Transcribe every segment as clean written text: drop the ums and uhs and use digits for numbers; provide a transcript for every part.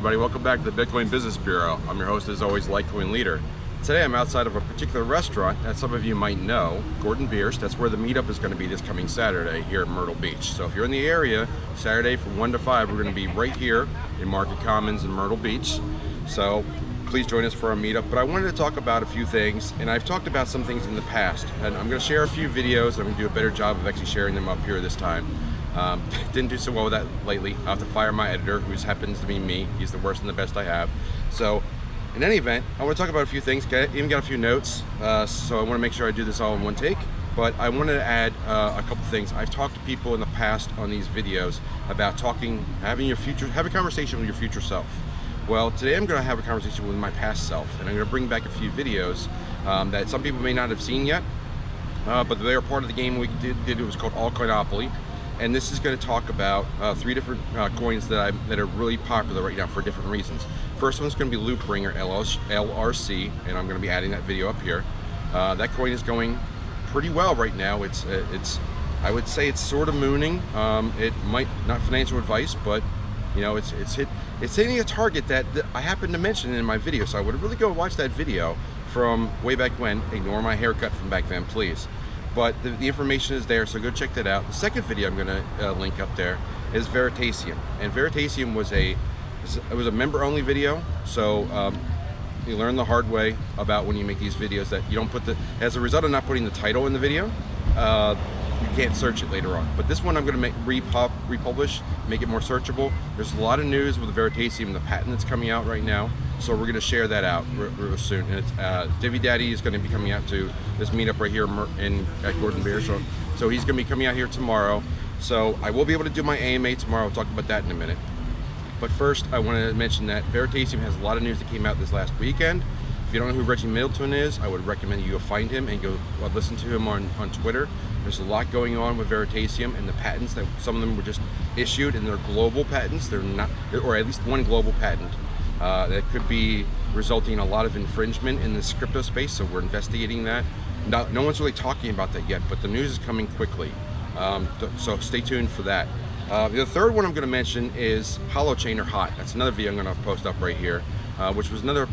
everybody, welcome back to the Bitcoin Business Bureau. I'm your host as always, LitecoinLeader. Today I'm outside of a particular restaurant that some of you might know, Gordon Biersch. That's where the meetup is going to be this coming Saturday here at Myrtle Beach. So if you're in the area, Saturday from 1 to 5, we're going to be right here in Market Commons in Myrtle Beach. So please join us for our meetup. But I wanted to talk about a few things, and I've talked about some things in the past, and I'm going to share a few videos. I'm going to do a better job of actually sharing them up here this time. Didn't do so well with that lately. I have to fire my editor, who happens to be me. He's the worst and the best I have. So in any event, I want to talk about a few things. Even got a few notes, so I want to make sure I do this all in one take. But I wanted to add a couple things. I've talked to people in the past on these videos about have a conversation with your future self. Well, today I'm going to have a conversation with my past self, and I'm going to bring back a few videos that some people may not have seen yet, but they're part of the game we did. It was called Altcoinopoly. And this is going to talk about 3 different coins that are really popular right now for different reasons. First one's going to be Loopring, or LRC, and I'm going to be adding that video up here. That coin is going pretty well right now. I would say it's sort of mooning. It might not financial advice, but you know, it's hitting a target that I happened to mention in my video. So I would really go watch that video from way back when. Ignore my haircut from back then, please. But the information is there, so go check that out. The second video I'm going to link up there is Veritasium, and Veritasium was a member-only video. So you learn the hard way about when you make these videos that you don't put as a result of not putting the title in the video, you can't search it later on. But this one I'm going to republish, make it more searchable. There's a lot of news with the Veritasium, the patent that's coming out right now. So we're going to share that out real soon. And it's Divvy Daddy is going to be coming out to this meetup right here at Gordon Biersch. So he's going to be coming out here tomorrow. So I will be able to do my AMA tomorrow. We'll talk about that in a minute. But first, I want to mention that Veritasium has a lot of news that came out this last weekend. If you don't know who Reggie Middleton is, I would recommend you go find him and go listen to him on Twitter. There's a lot going on with Veritasium, and the patents that some of them were just issued, and they're global patents. They're not, or at least one global patent. That could be resulting in a lot of infringement in this crypto space, so we're investigating that. No one's really talking about that yet, but the news is coming quickly, so stay tuned for that. The third one I'm going to mention is Holochain, or HOT. That's another video I'm going to post up right here, which was another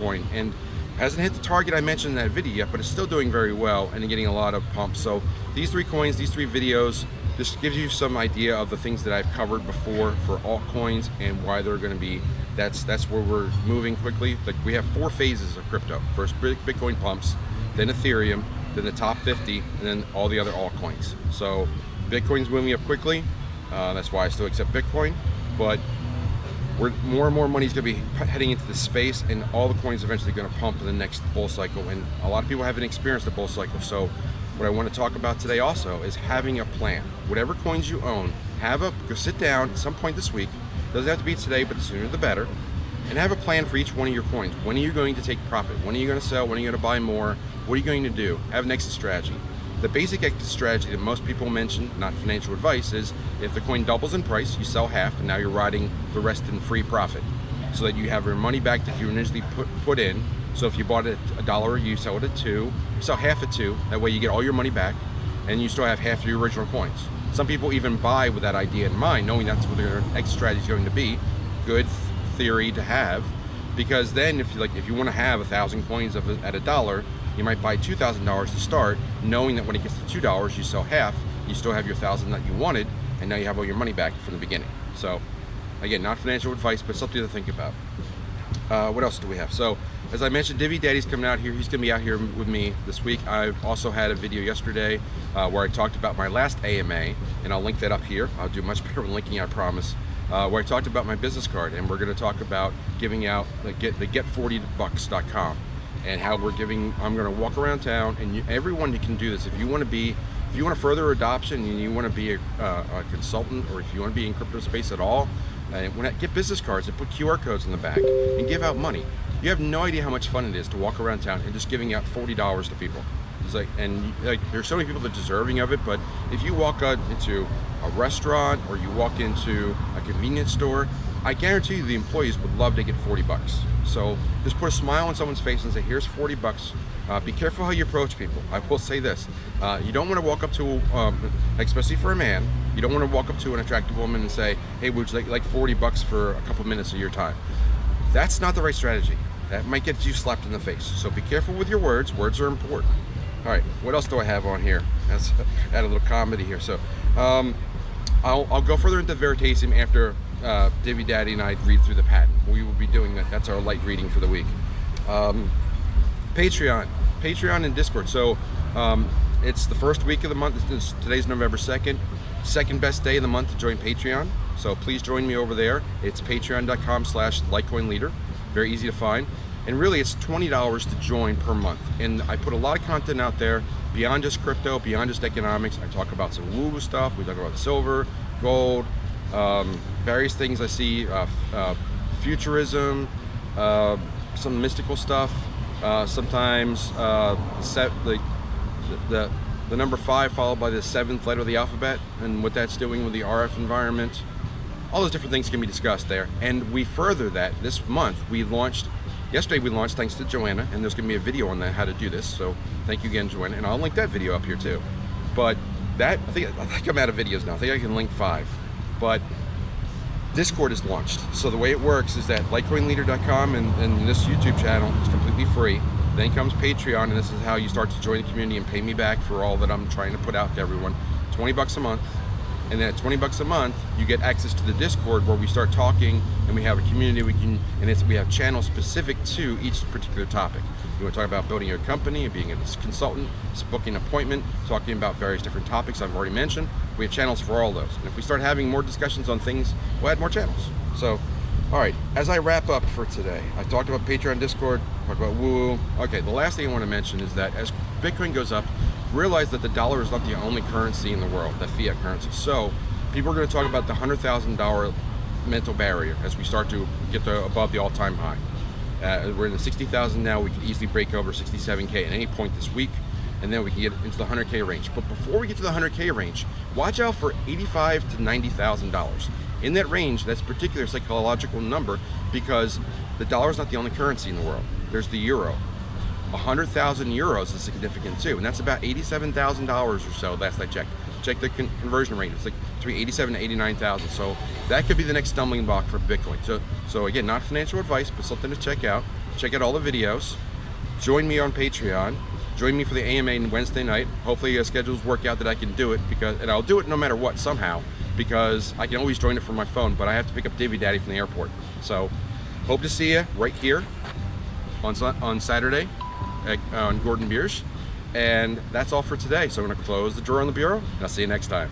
coin, and hasn't hit the target I mentioned in that video yet, but it's still doing very well and getting a lot of pumps. So these 3 coins, these 3 videos, this gives you some idea of the things that I've covered before for altcoins and why they're going to be. That's where we're moving quickly. Like, we have 4 phases of crypto. First, Bitcoin pumps, then Ethereum, then the top 50, and then all the other altcoins. So Bitcoin's moving up quickly. That's why I still accept Bitcoin. But more and more money is going to be heading into this space, and all the coins eventually going to pump in the next bull cycle. And a lot of people haven't experienced the bull cycle. So what I want to talk about today also is having a plan. Whatever coins you own, go sit down at some point this week. Doesn't have to be today, but the sooner the better. And have a plan for each one of your coins. When are you going to take profit? When are you going to sell? When are you going to buy more? What are you going to do? Have an exit strategy. The basic exit strategy that most people mention, not financial advice, is if the coin doubles in price, you sell half, and now you're riding the rest in free profit, so that you have your money back that you initially put in. So if you bought it at $1, you sell it at $2. You sell half at $2. That way you get all your money back, and you still have half of your original coins. Some people even buy with that idea in mind, knowing that's what their exit strategy is going to be. Good theory to have, because then if you want to have 1,000 coins at $1, you might buy $2,000 to start, knowing that when it gets to $2, you sell half, you still have your 1,000 that you wanted, and now you have all your money back from the beginning. So again, not financial advice, but something to think about. What else do we have? So as I mentioned, Divvy Daddy's coming out here. He's going to be out here with me this week. I also had a video yesterday where I talked about my last AMA, and I'll link that up here. I'll do much better with linking, I promise. Where I talked about my business card, and we're going to talk about giving out the get40bucks.com, and how I'm going to walk around town, and everyone can do this. If you want to further adoption, and you want to be a consultant, or if you want to be in crypto space at all, get business cards and put QR codes in the back and give out money. You have no idea how much fun it is to walk around town and just giving out $40 to people. It's there's so many people that are deserving of it, but if you walk out into a restaurant or you walk into a convenience store, I guarantee you the employees would love to get $40. So just put a smile on someone's face and say, here's 40 bucks. Be careful how you approach people. I will say this, you don't want to walk up to, especially for a man, you don't want to walk up to an attractive woman and say, hey, would you like 40 bucks for a couple minutes of your time? That's not the right strategy. That might get you slapped in the face. So be careful with your words. Words are important. All right, what else do I have on here? Let's add a little comedy here. So I'll go further into veritasium after Divvy Daddy and I read through the patent. We will be doing that. That's our light reading for the week. Patreon and Discord. So it's the first week of the month. Today's November 2nd. Second best day of the month to join Patreon. So please join me over there. It's patreon.com/LitecoinLeader. Very easy to find. And really it's $20 to join per month. And I put a lot of content out there beyond just crypto, beyond just economics. I talk about some woo-woo stuff. We talk about silver, gold, various things I see, futurism, some mystical stuff. Sometimes the number 5 followed by the 7th letter of the alphabet and what that's doing with the RF environment. All those different things can be discussed there. And we further that this month. Yesterday we launched, thanks to Joanna, and there's going to be a video on that, how to do this. So thank you again, Joanna. And I'll link that video up here too. But that, I think I'm out of videos now. I think I can link 5. But Discord is launched. So the way it works is that LitecoinLeader.com and this YouTube channel is completely free. Then comes Patreon, and this is how you start to join the community and pay me back for all that I'm trying to put out to everyone. 20 bucks a month. And then at 20 bucks a month, you get access to the Discord where we start talking and we have a community we have channels specific to each particular topic. You want to talk about building your company, being a consultant, booking an appointment, talking about various different topics I've already mentioned. We have channels for all those. And if we start having more discussions on things, we'll add more channels. So, all right, as I wrap up for today, I talked about Patreon, Discord, talked about woo. Okay, the last thing I want to mention is that as Bitcoin goes up, realize that the dollar is not the only currency in the world, the fiat currency. So people are going to talk about the $100,000 mental barrier as we start to get above the all-time high. We're in the 60,000 now. We can easily break over 67K at any point this week, and then we can get into the 100K range. But before we get to the 100K range, watch out for $85,000 to $90,000. In that range, that's a particular psychological number because the dollar is not the only currency in the world. There's the euro. 100,000 euros is significant too, and that's about $87,000 or so. Last I checked. Check the conversion rate. It's like between 87 and 89,000. So that could be the next stumbling block for Bitcoin. So again, not financial advice, but something to check out. Check out all the videos. Join me on Patreon. Join me for the AMA on Wednesday night. Hopefully schedules work out that I can do it, and I'll do it no matter what somehow, because I can always join it from my phone, but I have to pick up Divvy Daddy from the airport. So hope to see you right here on Saturday on Gordon Biersch. And that's all for today. So I'm going to close the drawer on the bureau, and I'll see you next time.